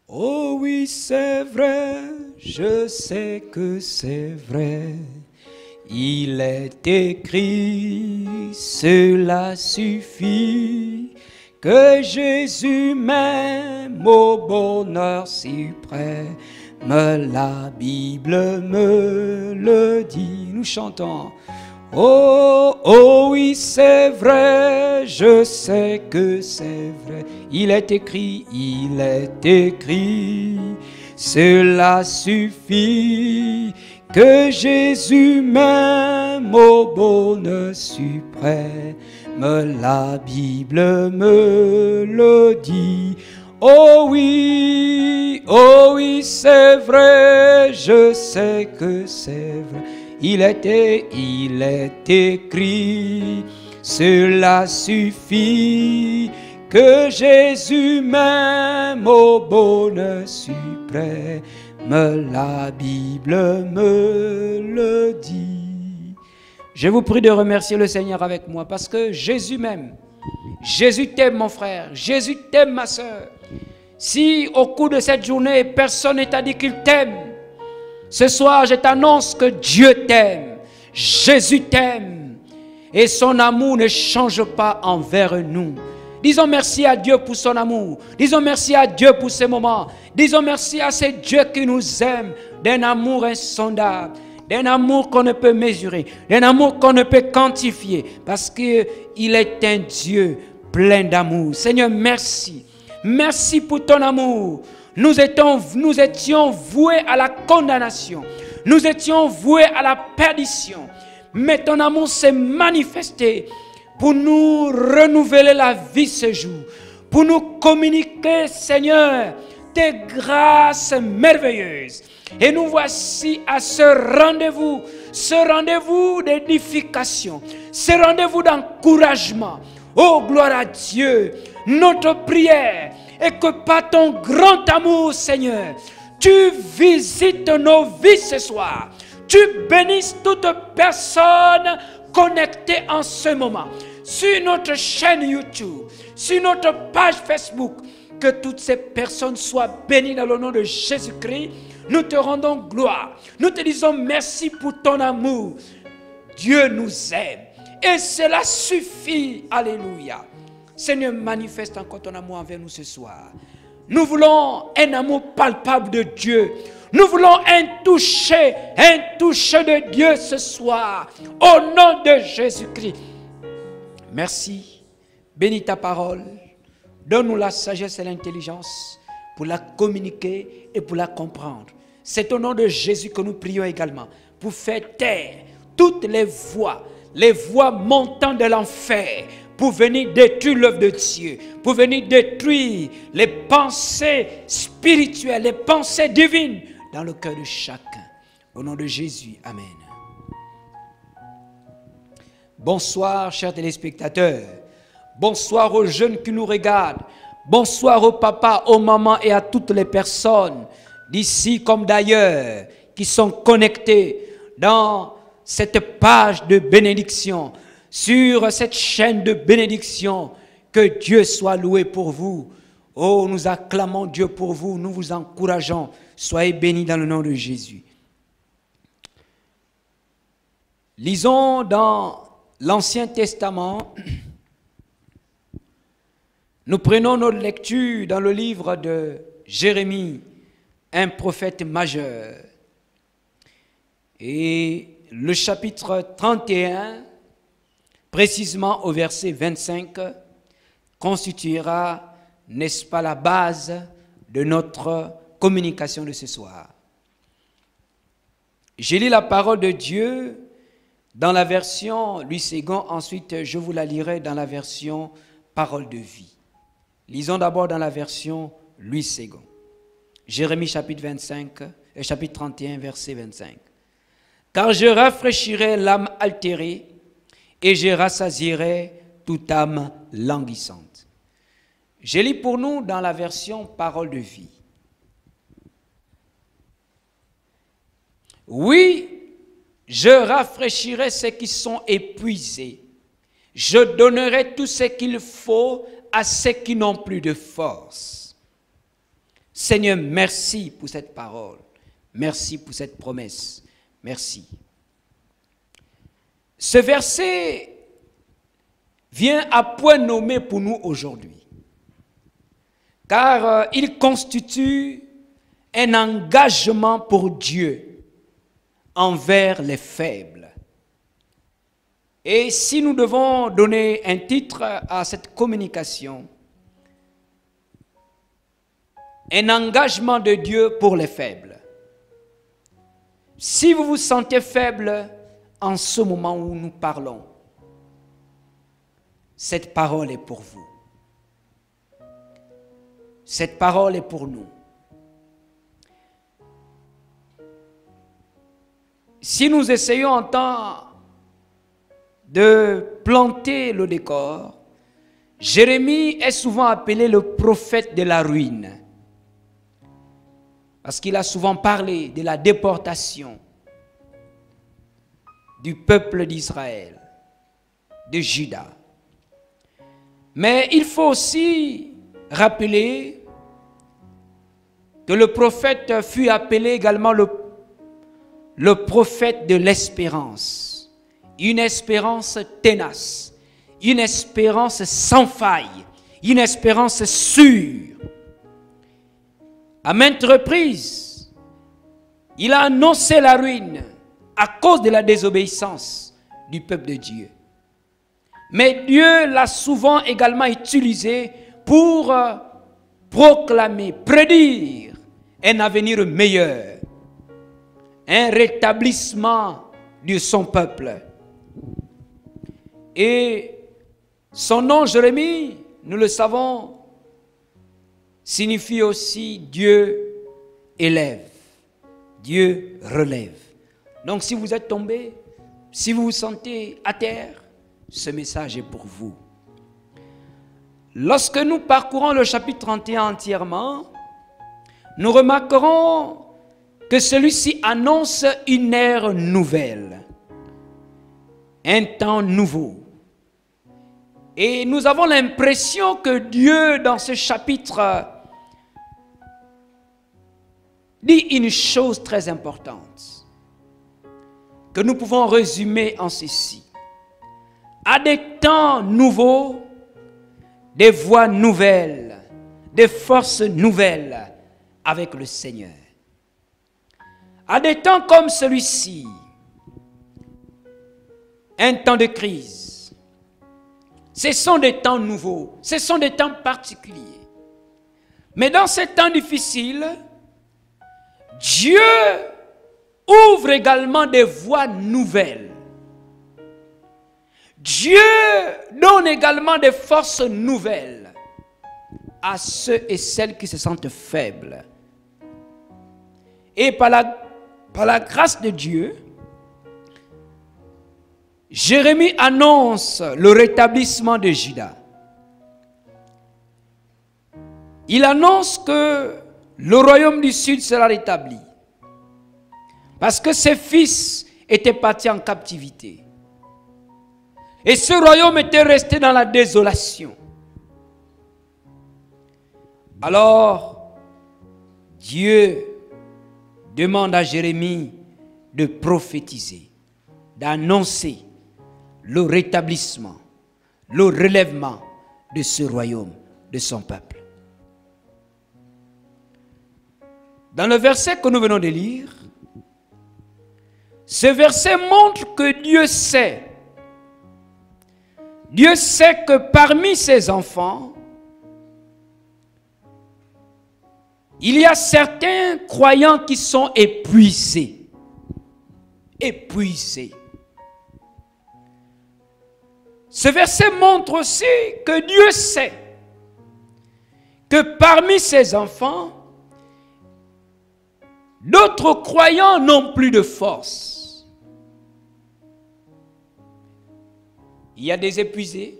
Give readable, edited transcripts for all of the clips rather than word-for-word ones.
Oh oui, c'est vrai, je sais que c'est vrai. Il est écrit, cela suffit, que Jésus m'aime au bonheur suprême. La Bible me le dit. Nous chantons. Oh, oh oui, c'est vrai, je sais que c'est vrai. Il est écrit, cela suffit, que Jésus m'aime au bonheur suprême. La Bible me le dit. Oh oui, c'est vrai, je sais que c'est vrai. Il est écrit, cela suffit, que Jésus m'aime au bonheur suprême. La Bible me le dit. Je vous prie de remercier le Seigneur avec moi parce que Jésus m'aime. Jésus t'aime mon frère, Jésus t'aime ma soeur. Si au cours de cette journée, personne ne t'a dit qu'il t'aime, ce soir, je t'annonce que Dieu t'aime, Jésus t'aime, et son amour ne change pas envers nous. Disons merci à Dieu pour son amour. Disons merci à Dieu pour ces moments. Disons merci à ce Dieu qui nous aime d'un amour insondable, d'un amour qu'on ne peut mesurer, d'un amour qu'on ne peut quantifier, parce qu'il est un Dieu plein d'amour. Seigneur, merci. Merci pour ton amour. Nous étions voués à la condamnation. Nous étions voués à la perdition. Mais ton amour s'est manifesté pour nous renouveler la vie ce jour. Pour nous communiquer, Seigneur, tes grâces merveilleuses. Et nous voici à ce rendez-vous d'édification, ce rendez-vous d'encouragement. Oh, gloire à Dieu. Notre prière est que par ton grand amour, Seigneur, tu visites nos vies ce soir. Tu bénisses toute personne connectée en ce moment. Sur notre chaîne YouTube, sur notre page Facebook, que toutes ces personnes soient bénies dans le nom de Jésus-Christ. Nous te rendons gloire. Nous te disons merci pour ton amour. Dieu nous aime. Et cela suffit. Alléluia. Seigneur, manifeste encore ton amour envers nous ce soir. Nous voulons un amour palpable de Dieu. Nous voulons un toucher de Dieu ce soir. Au nom de Jésus-Christ. Merci. Bénis ta parole. Donne-nous la sagesse et l'intelligence pour la communiquer et pour la comprendre. C'est au nom de Jésus que nous prions également. Pour faire taire toutes les voix montant de l'enfer, pour venir détruire l'œuvre de Dieu, pour venir détruire les pensées spirituelles, les pensées divines dans le cœur de chacun. Au nom de Jésus, amen. Bonsoir, chers téléspectateurs. Bonsoir aux jeunes qui nous regardent. Bonsoir aux papas, aux mamans et à toutes les personnes d'ici comme d'ailleurs qui sont connectés dans cette page de bénédiction, sur cette chaîne de bénédiction. Que Dieu soit loué pour vous. Oh, nous acclamons Dieu pour vous, nous vous encourageons. Soyez bénis dans le nom de Jésus. Lisons dans l'Ancien Testament. Nous prenons notre lecture dans le livre de Jérémie, un prophète majeur. Et le chapitre 31, précisément au verset 25, constituera, n'est-ce pas, la base de notre communication de ce soir. J'ai lu la parole de Dieu dans la version Louis II, ensuite je vous la lirai dans la version Parole de vie. Lisons d'abord dans la version Louis II. Jérémie chapitre 31, verset 25. Car je rafraîchirai l'âme altérée et je rassasierai toute âme languissante. Je lis pour nous dans la version Parole de vie. Oui, je rafraîchirai ceux qui sont épuisés. Je donnerai tout ce qu'il faut à ceux qui n'ont plus de force. Seigneur, merci pour cette parole. Merci pour cette promesse. Merci. Ce verset vient à point nommé pour nous aujourd'hui, car il constitue un engagement pour Dieu envers les faibles. Et si nous devons donner un titre à cette communication, un engagement de Dieu pour les faibles. Si vous vous sentez faible en ce moment où nous parlons, cette parole est pour vous. Cette parole est pour nous. Si nous essayons en temps de planter le décor, Jérémie est souvent appelé le prophète de la ruine. Parce qu'il a souvent parlé de la déportation du peuple d'Israël, de Juda. Mais il faut aussi rappeler que le prophète fut appelé également le prophète de l'espérance. Une espérance tenace, une espérance sans faille, une espérance sûre. À maintes reprises, il a annoncé la ruine à cause de la désobéissance du peuple de Dieu. Mais Dieu l'a souvent également utilisé pour proclamer, prédire un avenir meilleur, un rétablissement de son peuple. Et son nom Jérémie, nous le savons, signifie aussi Dieu élève, Dieu relève. Donc si vous êtes tombé, si vous vous sentez à terre, ce message est pour vous. Lorsque nous parcourons le chapitre 31 entièrement, nous remarquerons que celui-ci annonce une ère nouvelle, un temps nouveau. Et nous avons l'impression que Dieu, dans ce chapitre, dit une chose très importante, que nous pouvons résumer en ceci. À des temps nouveaux, des voies nouvelles, des forces nouvelles avec le Seigneur. À des temps comme celui-ci, un temps de crise, ce sont des temps nouveaux, ce sont des temps particuliers. Mais dans ces temps difficiles, Dieu ouvre également des voies nouvelles. Dieu donne également des forces nouvelles à ceux et celles qui se sentent faibles. Et par la grâce de Dieu, Jérémie annonce le rétablissement de Juda. Il annonce que le royaume du Sud sera rétabli. Parce que ses fils étaient partis en captivité. Et ce royaume était resté dans la désolation. Alors, Dieu demande à Jérémie de prophétiser, d'annoncer le rétablissement, le relèvement de ce royaume, de son peuple. Dans le verset que nous venons de lire, ce verset montre que Dieu sait que parmi ses enfants, il y a certains croyants qui sont épuisés. Épuisés. Ce verset montre aussi que Dieu sait que parmi ses enfants, d'autres croyants n'ont plus de force. Il y a des épuisés,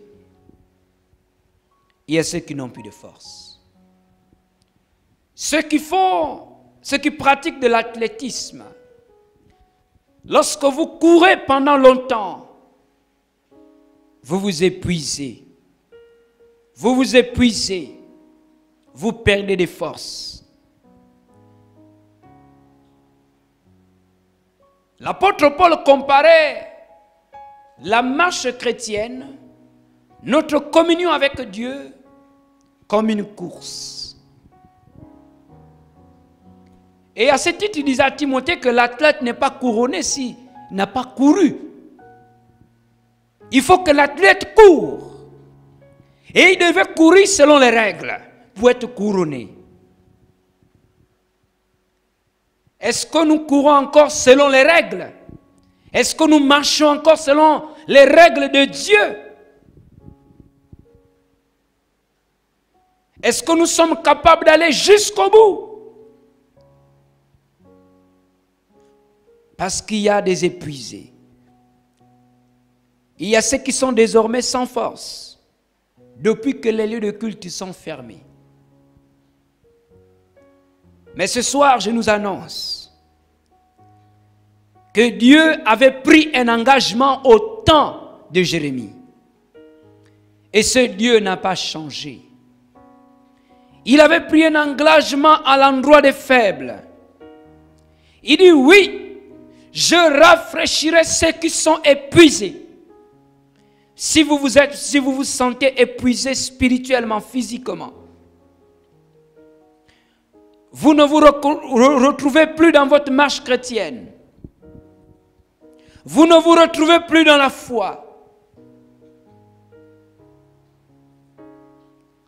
il y a ceux qui n'ont plus de force. Ceux qui pratiquent de l'athlétisme, lorsque vous courez pendant longtemps, vous vous épuisez. Vous vous épuisez. Vous perdez des forces. L'apôtre Paul comparait la marche chrétienne, notre communion avec Dieu, comme une course. Et à ce titre, il disait à Timothée que l'athlète n'est pas couronné s'il n'a pas couru. Il faut que l'athlète court. Et il devait courir selon les règles pour être couronné. Est-ce que nous courons encore selon les règles? Est-ce que nous marchons encore selon les règles de Dieu? Est-ce que nous sommes capables d'aller jusqu'au bout? Parce qu'il y a des épuisés. Il y a ceux qui sont désormais sans force depuis que les lieux de culte sont fermés. Mais ce soir, je nous annonce que Dieu avait pris un engagement au temps de Jérémie. Et ce Dieu n'a pas changé. Il avait pris un engagement à l'endroit des faibles. Il dit oui, je rafraîchirai ceux qui sont épuisés. Si vous vous sentez épuisé spirituellement, physiquement, vous ne vous retrouvez plus dans votre marche chrétienne. Vous ne vous retrouvez plus dans la foi.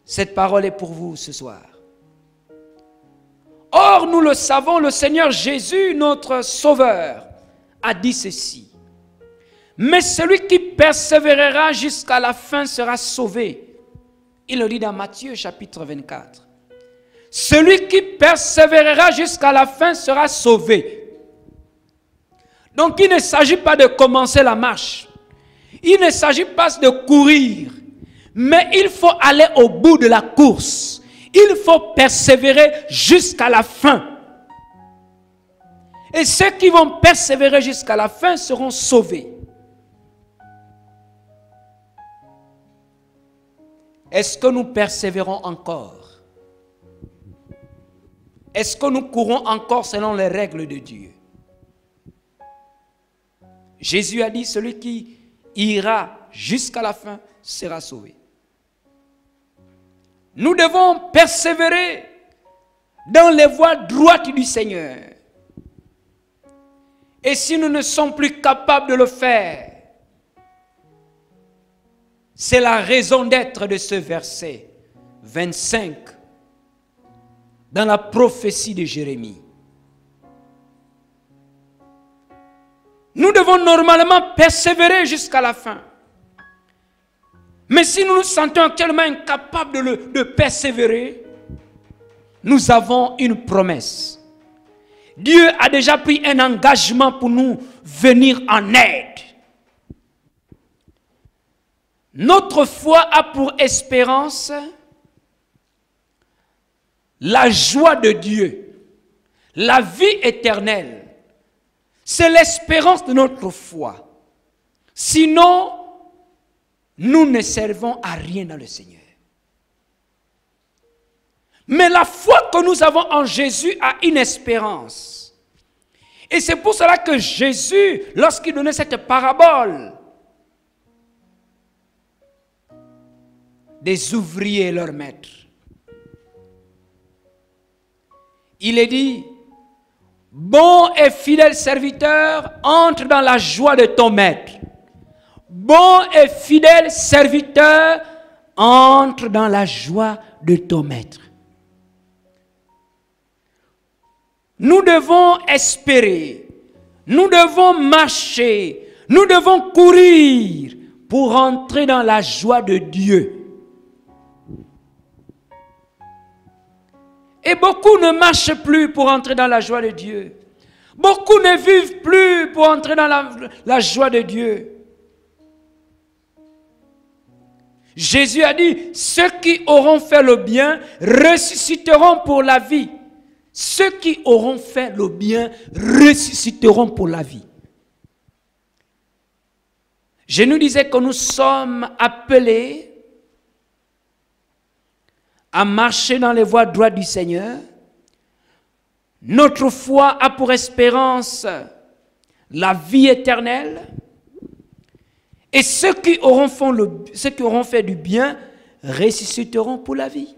Cette parole est pour vous ce soir. Or, nous le savons, le Seigneur Jésus, notre Sauveur, a dit ceci. Mais celui qui persévérera jusqu'à la fin sera sauvé. Il le dit dans Matthieu chapitre 24. Celui qui persévérera jusqu'à la fin sera sauvé. Donc il ne s'agit pas de commencer la marche. Il ne s'agit pas de courir. Mais il faut aller au bout de la course. Il faut persévérer jusqu'à la fin. Et ceux qui vont persévérer jusqu'à la fin seront sauvés. Est-ce que nous persévérons encore? Est-ce que nous courons encore selon les règles de Dieu? Jésus a dit, celui qui ira jusqu'à la fin sera sauvé. Nous devons persévérer dans les voies droites du Seigneur. Et si nous ne sommes plus capables de le faire, c'est la raison d'être de ce verset 25 dans la prophétie de Jérémie. Nous devons normalement persévérer jusqu'à la fin. Mais si nous nous sentons actuellement incapables de persévérer, nous avons une promesse. Dieu a déjà pris un engagement pour nous venir en aide. Notre foi a pour espérance la joie de Dieu, la vie éternelle. C'est l'espérance de notre foi. Sinon, nous ne servons à rien dans le Seigneur. Mais la foi que nous avons en Jésus a une espérance. Et c'est pour cela que Jésus, lorsqu'il donnait cette parabole des ouvriers et leurs maîtres, il est dit, bon et fidèle serviteur, entre dans la joie de ton maître. Bon et fidèle serviteur, entre dans la joie de ton maître. Nous devons espérer, nous devons marcher, nous devons courir pour entrer dans la joie de Dieu. Et beaucoup ne marchent plus pour entrer dans la joie de Dieu. Beaucoup ne vivent plus pour entrer dans la joie de Dieu. Jésus a dit, ceux qui auront fait le bien ressusciteront pour la vie. Ceux qui auront fait le bien ressusciteront pour la vie. Je nous disais que nous sommes appelés à marcher dans les voies droites du Seigneur. Notre foi a pour espérance la vie éternelle, et ceux qui auront fait du bien ressusciteront pour la vie.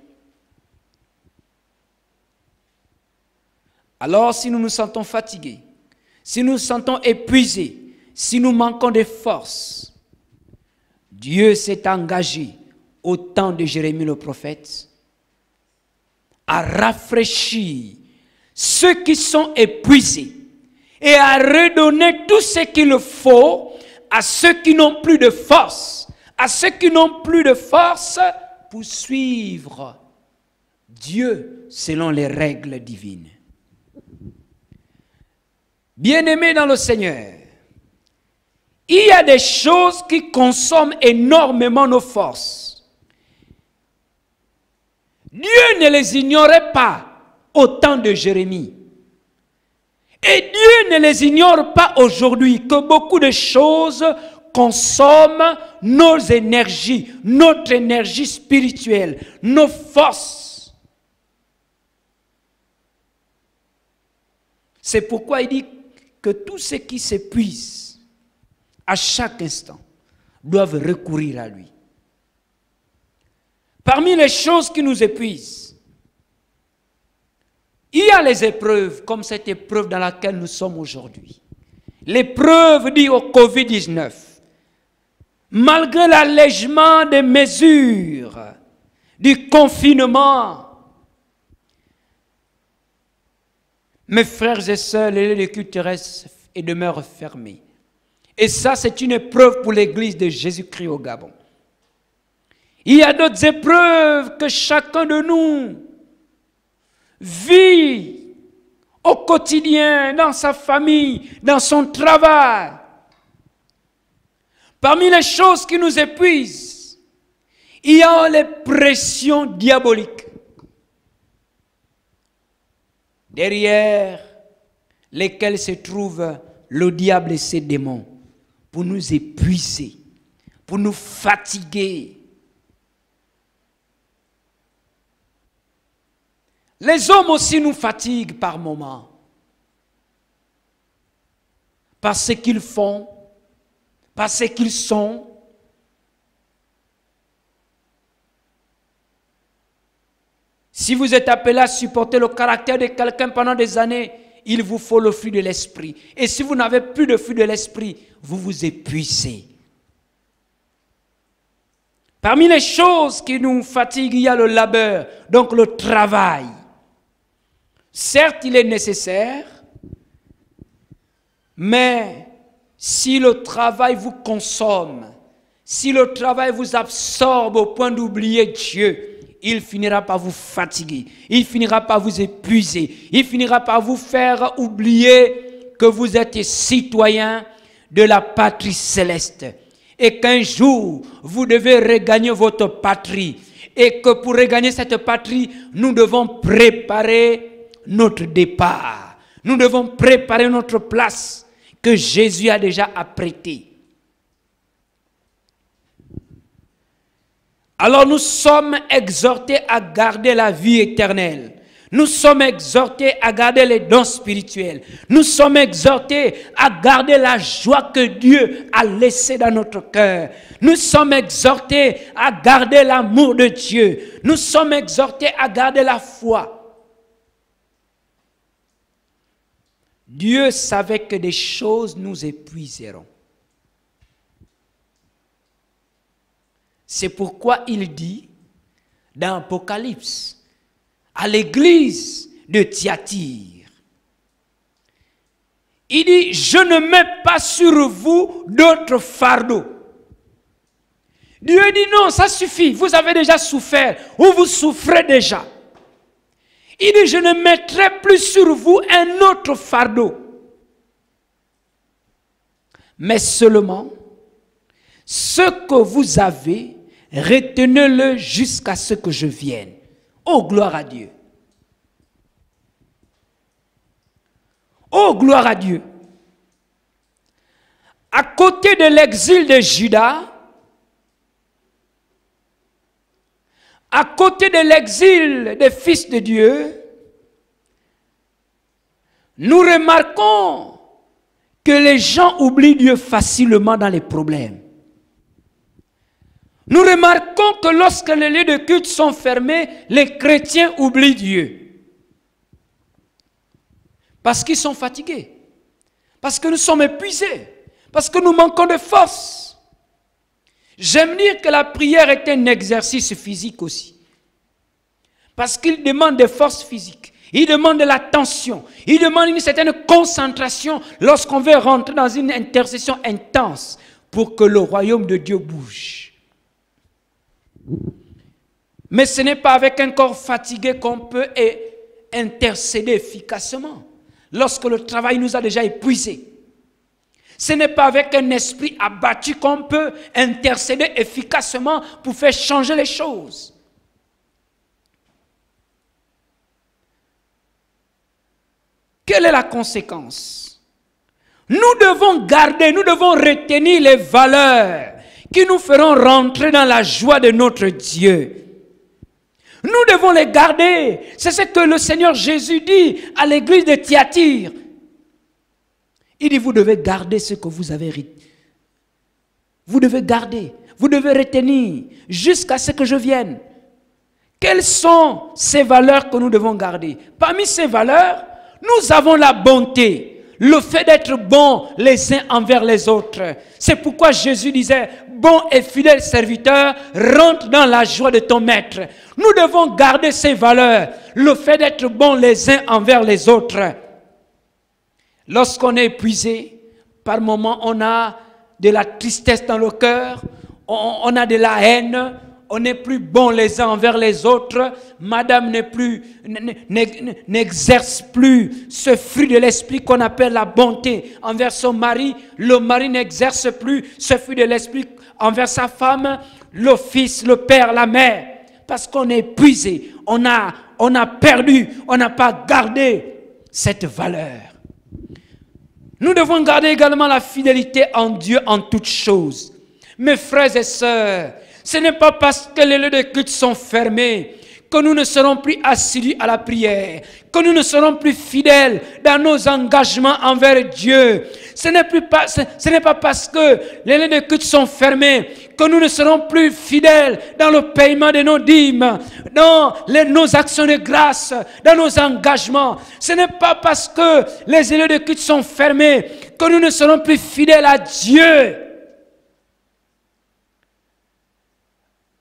Alors, si nous nous sentons fatigués, si nous nous sentons épuisés, si nous manquons de force, Dieu s'est engagé au temps de Jérémie le prophète à rafraîchir ceux qui sont épuisés et à redonner tout ce qu'il faut à ceux qui n'ont plus de force, à ceux qui n'ont plus de force pour suivre Dieu selon les règles divines. Bien-aimés dans le Seigneur, il y a des choses qui consomment énormément nos forces. Dieu ne les ignorait pas au temps de Jérémie. Et Dieu ne les ignore pas aujourd'hui, que beaucoup de choses consomment nos énergies, notre énergie spirituelle, nos forces. C'est pourquoi il dit que tous ceux qui s'épuisent à chaque instant doivent recourir à lui. Parmi les choses qui nous épuisent, il y a les épreuves, comme cette épreuve dans laquelle nous sommes aujourd'hui. L'épreuve due au Covid-19. Malgré l'allègement des mesures du confinement, mes frères et sœurs, les lieux de culte restent et demeurent fermés. Et ça, c'est une épreuve pour l'Église de Jésus-Christ au Gabon. Il y a d'autres épreuves que chacun de nous vit au quotidien, dans sa famille, dans son travail. Parmi les choses qui nous épuisent, il y a les pressions diaboliques, derrière lesquelles se trouve le diable et ses démons, pour nous épuiser, pour nous fatiguer. Les hommes aussi nous fatiguent par moments, par ce qu'ils font, par ce qu'ils sont. Si vous êtes appelé à supporter le caractère de quelqu'un pendant des années, il vous faut le fruit de l'esprit. Et si vous n'avez plus de fruit de l'esprit, vous vous épuisez. Parmi les choses qui nous fatiguent, il y a le labeur, donc le travail. Certes, il est nécessaire, mais si le travail vous consomme, si le travail vous absorbe au point d'oublier Dieu, il finira par vous fatiguer, il finira par vous épuiser, il finira par vous faire oublier que vous êtes citoyen de la patrie céleste et qu'un jour, vous devez regagner votre patrie et que pour regagner cette patrie, nous devons préparer notre départ. Nous devons préparer notre place que Jésus a déjà apprêtée. Alors nous sommes exhortés à garder la vie éternelle. Nous sommes exhortés à garder les dons spirituels. Nous sommes exhortés à garder la joie que Dieu a laissée dans notre cœur. Nous sommes exhortés à garder l'amour de Dieu. Nous sommes exhortés à garder la foi. Dieu savait que des choses nous épuiseront. C'est pourquoi il dit dans Apocalypse à l'église de Thyatire, il dit, je ne mets pas sur vous d'autres fardeaux. Dieu dit non, ça suffit, vous avez déjà souffert ou vous souffrez déjà. Il dit, je ne mettrai plus sur vous un autre fardeau, mais seulement ce que vous avez, retenez-le jusqu'à ce que je vienne. Oh, gloire à Dieu. Oh, gloire à Dieu. À côté de l'exil de Juda, à côté de l'exil des fils de Dieu, nous remarquons que les gens oublient Dieu facilement dans les problèmes. Nous remarquons que lorsque les lieux de culte sont fermés, les chrétiens oublient Dieu. Parce qu'ils sont fatigués. Parce que nous sommes épuisés. Parce que nous manquons de force. J'aime dire que la prière est un exercice physique aussi. Parce qu'il demande des forces physiques. Il demande de l'attention. Il demande une certaine concentration lorsqu'on veut rentrer dans une intercession intense pour que le royaume de Dieu bouge. Mais ce n'est pas avec un corps fatigué qu'on peut intercéder efficacement. Lorsque le travail nous a déjà épuisés. Ce n'est pas avec un esprit abattu qu'on peut intercéder efficacement pour faire changer les choses. Quelle est la conséquence? Nous devons garder, nous devons retenir les valeurs qui nous feront rentrer dans la joie de notre Dieu. Nous devons les garder. C'est ce que le Seigneur Jésus dit à l'église de Thyatire. Il dit, vous devez garder ce que vous avez retenu. Vous devez garder, vous devez retenir jusqu'à ce que je vienne. Quelles sont ces valeurs que nous devons garder? Parmi ces valeurs, nous avons la bonté, le fait d'être bons les uns envers les autres. C'est pourquoi Jésus disait, bon et fidèle serviteur, rentre dans la joie de ton maître. Nous devons garder ces valeurs, le fait d'être bons les uns envers les autres. Lorsqu'on est épuisé, par moments on a de la tristesse dans le cœur, on a de la haine, on n'est plus bon les uns envers les autres, madame n'exerce plus ce fruit de l'esprit qu'on appelle la bonté envers son mari, le mari n'exerce plus ce fruit de l'esprit envers sa femme, le fils, le père, la mère, parce qu'on est épuisé, on a perdu, on n'a pas gardé cette valeur. Nous devons garder également la fidélité en Dieu en toutes choses. Mes frères et sœurs, ce n'est pas parce que les lieux de culte sont fermés que nous ne serons plus assidus à la prière, que nous ne serons plus fidèles dans nos engagements envers Dieu. Ce n'est pas parce que les lieux de culte sont fermés que nous ne serons plus fidèles dans le paiement de nos dîmes, dans nos actions de grâce, dans nos engagements. Ce n'est pas parce que les lieux de culte sont fermés que nous ne serons plus fidèles à Dieu.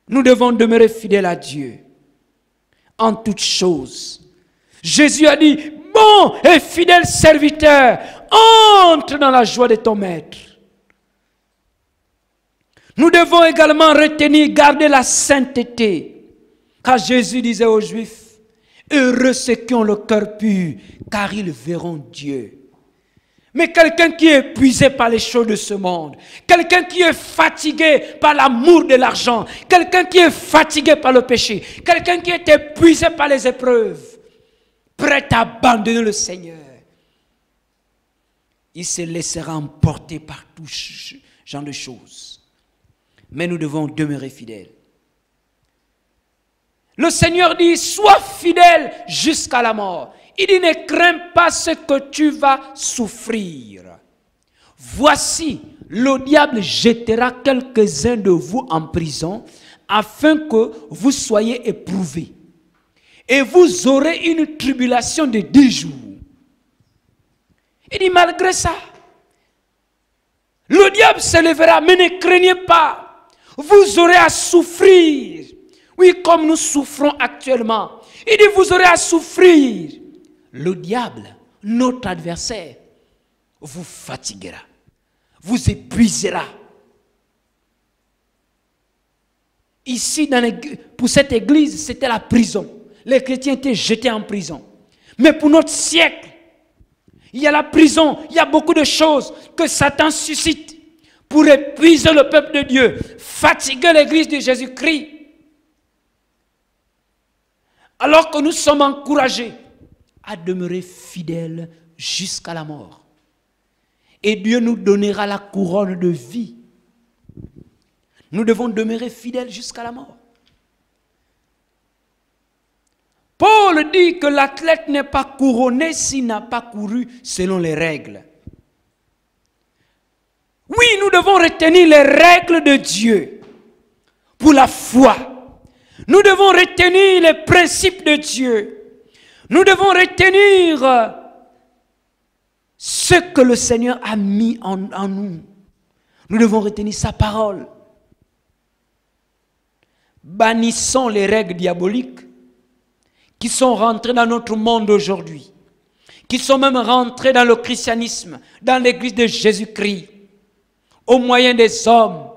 Nous devons demeurer fidèles à Dieu en toutes choses. Jésus a dit, bon et fidèle serviteur, entre dans la joie de ton maître. Nous devons également retenir, garder la sainteté. Car Jésus disait aux Juifs, heureux ceux qui ont le cœur pur, car ils verront Dieu. Mais quelqu'un qui est épuisé par les choses de ce monde, quelqu'un qui est fatigué par l'amour de l'argent, quelqu'un qui est fatigué par le péché, quelqu'un qui est épuisé par les épreuves, prêt à abandonner le Seigneur, il se laissera emporter par tout genre de choses. Mais nous devons demeurer fidèles. Le Seigneur dit, sois fidèle jusqu'à la mort. Il dit, ne crains pas ce que tu vas souffrir. Voici, le diable jettera quelques-uns de vous en prison, afin que vous soyez éprouvés. Et vous aurez une tribulation de 10 jours. Il dit, malgré ça, le diable se lèvera, mais ne craignez pas. Vous aurez à souffrir. Oui, comme nous souffrons actuellement. Il dit, vous aurez à souffrir. Le diable, notre adversaire, vous fatiguera, vous épuisera. Ici, pour cette église, c'était la prison. Les chrétiens étaient jetés en prison. Mais pour notre siècle, il y a la prison, il y a beaucoup de choses que Satan suscite pour épuiser le peuple de Dieu, fatiguer l'église de Jésus-Christ. Alors que nous sommes encouragés à demeurer fidèles jusqu'à la mort. Et Dieu nous donnera la couronne de vie. Nous devons demeurer fidèles jusqu'à la mort. Paul dit que l'athlète n'est pas couronné s'il n'a pas couru selon les règles. Oui, nous devons retenir les règles de Dieu pour la foi. Nous devons retenir les principes de Dieu. Nous devons retenir ce que le Seigneur a mis en nous. Nous devons retenir sa parole. Bannissons les règles diaboliques qui sont rentrées dans notre monde aujourd'hui, qui sont même rentrées dans le christianisme, dans l'église de Jésus-Christ, au moyen des hommes.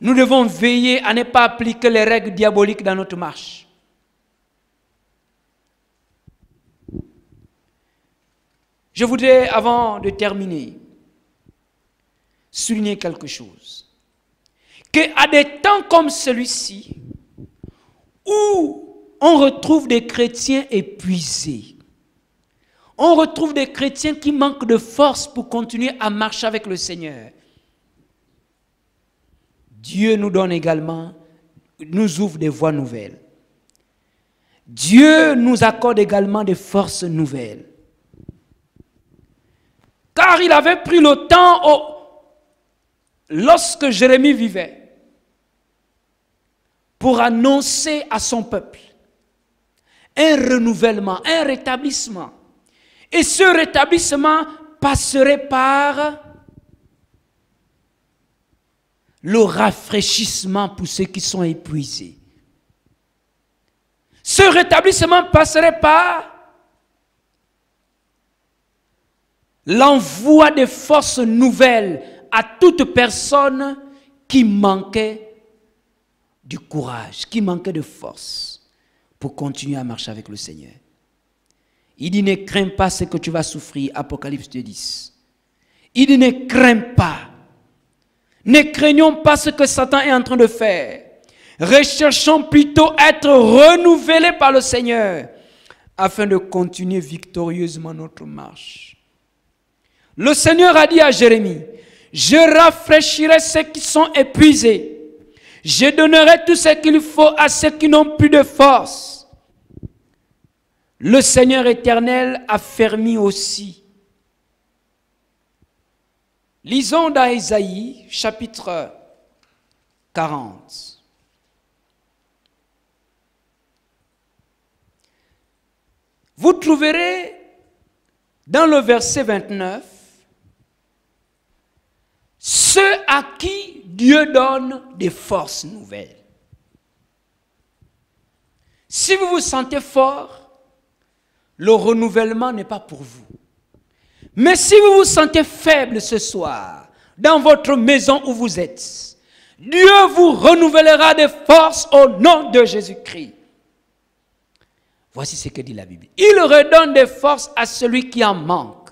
Nous devons veiller à ne pas appliquer les règles diaboliques dans notre marche. Je voudrais, avant de terminer, souligner quelque chose. Qu'à des temps comme celui-ci, où on retrouve des chrétiens épuisés, on retrouve des chrétiens qui manquent de force pour continuer à marcher avec le Seigneur, Dieu nous donne également, nous ouvre des voies nouvelles. Dieu nous accorde également des forces nouvelles. Car il avait pris le temps, lorsque Jérémie vivait, pour annoncer à son peuple un renouvellement, un rétablissement. Et ce rétablissement passerait par le rafraîchissement pour ceux qui sont épuisés. Ce rétablissement passerait par l'envoi de forces nouvelles à toute personne qui manquait du courage, qui manquait de force pour continuer à marcher avec le Seigneur. Il dit, ne crains pas ce que tu vas souffrir, Apocalypse 2:10. Il dit, ne crains pas. Ne craignons pas ce que Satan est en train de faire. Recherchons plutôt être renouvelés par le Seigneur afin de continuer victorieusement notre marche. Le Seigneur a dit à Jérémie, je rafraîchirai ceux qui sont épuisés. Je donnerai tout ce qu'il faut à ceux qui n'ont plus de force. Le Seigneur éternel a fermé aussi. Lisons dans Ésaïe, chapitre 40. Vous trouverez dans le verset 29 ceux à qui Dieu donne des forces nouvelles. Si vous vous sentez fort, le renouvellement n'est pas pour vous. Mais si vous vous sentez faible ce soir, dans votre maison où vous êtes, Dieu vous renouvellera des forces au nom de Jésus-Christ. Voici ce que dit la Bible. Il redonne des forces à celui qui en manque.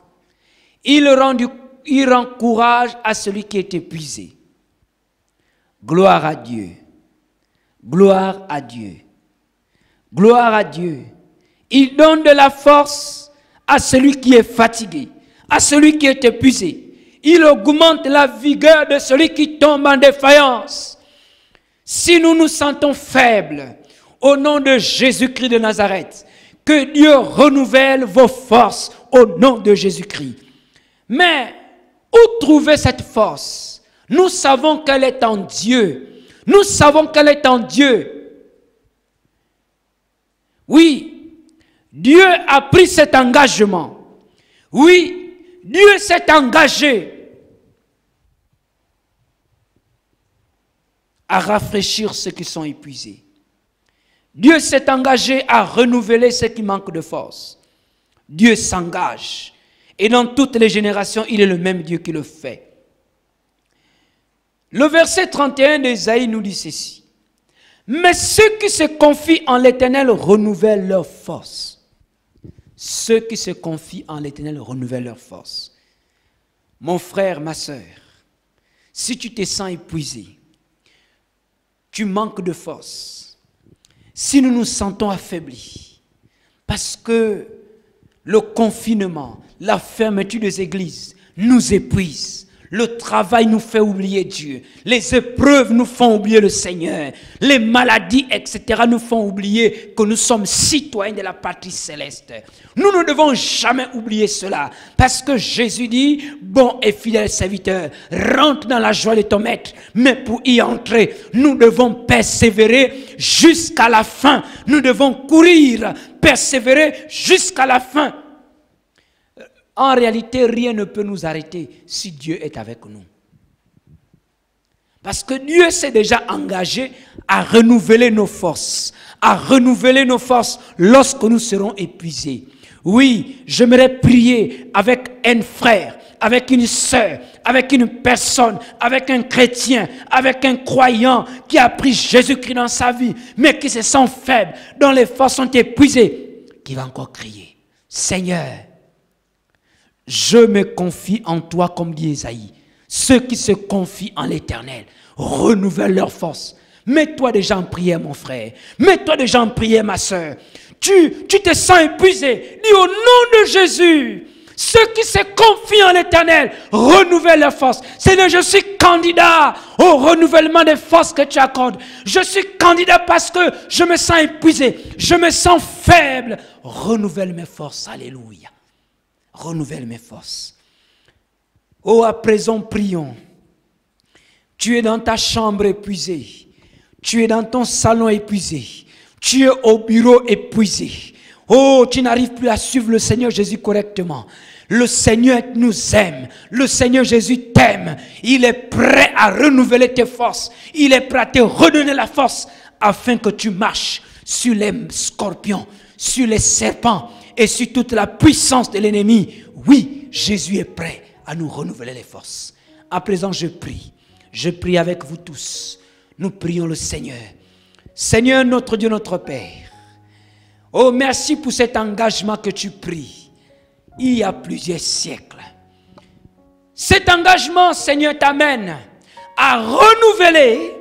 Il rend courage à celui qui est épuisé. Gloire à Dieu. Gloire à Dieu. Gloire à Dieu. Il donne de la force à celui qui est fatigué, à celui qui est épuisé. Il augmente la vigueur de celui qui tombe en défaillance. Si nous nous sentons faibles, au nom de Jésus-Christ de Nazareth, que Dieu renouvelle vos forces au nom de Jésus-Christ. Mais où trouver cette force? Nous savons qu'elle est en Dieu. Nous savons qu'elle est en Dieu. Oui, Dieu a pris cet engagement. Oui, Dieu s'est engagé à rafraîchir ceux qui sont épuisés. Dieu s'est engagé à renouveler ceux qui manquent de force. Dieu s'engage. Et dans toutes les générations, il est le même Dieu qui le fait. Le verset 31 d'Ésaïe nous dit ceci. Mais ceux qui se confient en l'Éternel renouvellent leur force. Ceux qui se confient en l'Éternel renouvellent leur force. Mon frère, ma soeur, si tu te sens épuisé, tu manques de force, si nous nous sentons affaiblis, parce que le confinement, la fermeture des églises nous épuise, Le travail nous fait oublier Dieu. Les épreuves nous font oublier le Seigneur. Les maladies, etc. nous font oublier que nous sommes citoyens de la patrie céleste. Nous ne devons jamais oublier cela. Parce que Jésus dit, bon et fidèle serviteur, rentre dans la joie de ton maître. Mais pour y entrer, nous devons persévérer jusqu'à la fin. Nous devons courir, persévérer jusqu'à la fin. En réalité, rien ne peut nous arrêter si Dieu est avec nous. Parce que Dieu s'est déjà engagé à renouveler nos forces. À renouveler nos forces lorsque nous serons épuisés. Oui, j'aimerais prier avec un frère, avec une sœur, avec une personne, avec un chrétien, avec un croyant qui a pris Jésus-Christ dans sa vie, mais qui se sent faible, dont les forces sont épuisées, qui va encore crier, Seigneur, je me confie en toi, comme dit Ésaïe. Ceux qui se confient en l'Éternel renouvellent leur force. Mets-toi déjà en prière, mon frère. Mets-toi déjà en prière, ma soeur. Tu te sens épuisé. Dis au nom de Jésus, ceux qui se confient en l'Éternel renouvellent leur force. Seigneur, je suis candidat au renouvellement des forces que tu accordes. Je suis candidat parce que je me sens épuisé. Je me sens faible. Renouvelle mes forces. Alléluia. Renouvelle mes forces. Oh, à présent, prions. Tu es dans ta chambre épuisée. Tu es dans ton salon épuisé. Tu es au bureau épuisé. Oh, tu n'arrives plus à suivre le Seigneur Jésus correctement. Le Seigneur nous aime. Le Seigneur Jésus t'aime. Il est prêt à renouveler tes forces. Il est prêt à te redonner la force afin que tu marches sur les scorpions, sur les serpents et sur toute la puissance de l'ennemi. Oui, Jésus est prêt à nous renouveler les forces. À présent, je prie. Je prie avec vous tous. Nous prions le Seigneur. Seigneur, notre Dieu, notre Père. Oh, merci pour cet engagement que tu pries il y a plusieurs siècles. Cet engagement, Seigneur, t'amène à renouveler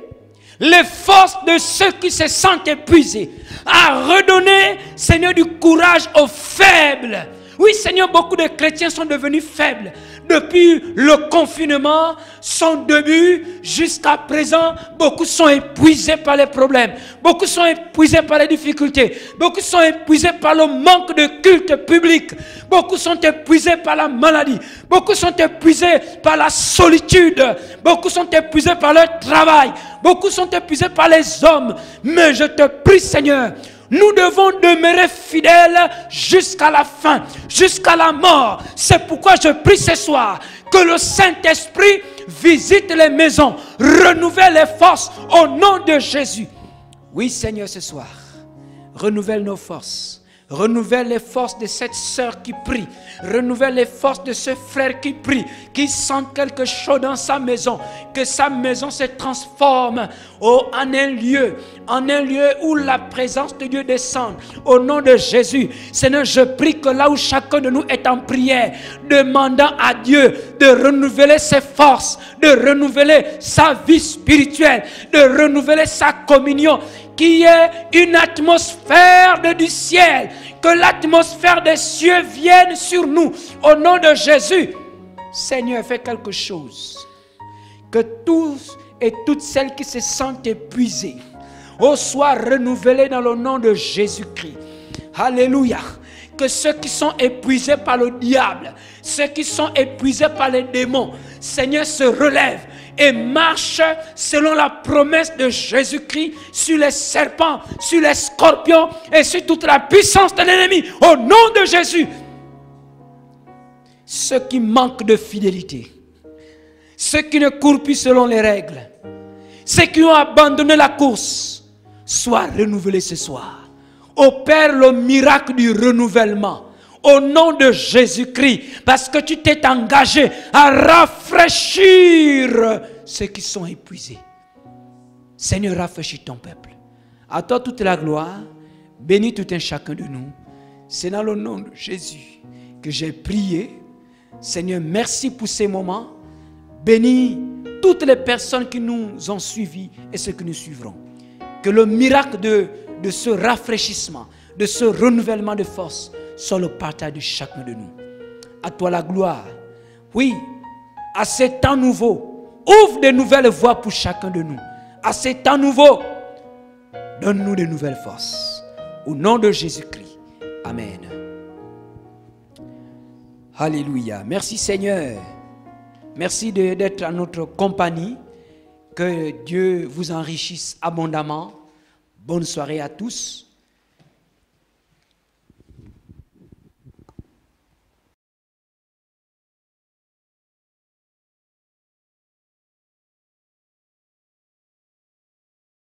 les forces de ceux qui se sentent épuisés, à redonner, Seigneur, du courage aux faibles. Oui, Seigneur, beaucoup de chrétiens sont devenus faibles. Depuis le confinement, son début jusqu'à présent, beaucoup sont épuisés par les problèmes. Beaucoup sont épuisés par les difficultés. Beaucoup sont épuisés par le manque de culte public. Beaucoup sont épuisés par la maladie. Beaucoup sont épuisés par la solitude. Beaucoup sont épuisés par leur travail. Beaucoup sont épuisés par les hommes. Mais je te prie, Seigneur, nous devons demeurer fidèles jusqu'à la fin, jusqu'à la mort. C'est pourquoi je prie ce soir que le Saint-Esprit visite les maisons, renouvelle les forces au nom de Jésus. Oui, Seigneur, ce soir, renouvelle nos forces. Renouvelle les forces de cette sœur qui prie. Renouvelle les forces de ce frère qui prie, qui sent quelque chose dans sa maison. Que sa maison se transforme en un lieu où la présence de Dieu descend. Au nom de Jésus, Seigneur, je prie que là où chacun de nous est en prière, demandant à Dieu de renouveler ses forces, de renouveler sa vie spirituelle, de renouveler sa communion, qu'il y ait une atmosphère du ciel, que l'atmosphère des cieux vienne sur nous. Au nom de Jésus, Seigneur, fais quelque chose. Que tous et toutes celles qui se sentent épuisées soient renouvelés dans le nom de Jésus-Christ. Alléluia. Que ceux qui sont épuisés par le diable, ceux qui sont épuisés par les démons, Seigneur, se relèvent et marche selon la promesse de Jésus-Christ sur les serpents, sur les scorpions et sur toute la puissance de l'ennemi. Au nom de Jésus. Ceux qui manquent de fidélité, ceux qui ne courent plus selon les règles, ceux qui ont abandonné la course, soient renouvelés ce soir. Opère le miracle du renouvellement. Au nom de Jésus-Christ, parce que tu t'es engagé à rafraîchir ceux qui sont épuisés. Seigneur, rafraîchis ton peuple. À toi toute la gloire. Bénis tout un chacun de nous. C'est dans le nom de Jésus que j'ai prié. Seigneur, merci pour ces moments. Bénis toutes les personnes qui nous ont suivis et ceux qui nous suivront. Que le miracle de ce rafraîchissement, de ce renouvellement de force, soit le partage de chacun de nous. À toi la gloire. Oui, à ces temps nouveaux. Ouvre de nouvelles voies pour chacun de nous. À ces temps nouveaux, donne-nous de nouvelles forces. Au nom de Jésus-Christ. Amen. Alléluia. Merci Seigneur. Merci d'être à notre compagnie. Que Dieu vous enrichisse abondamment. Bonne soirée à tous.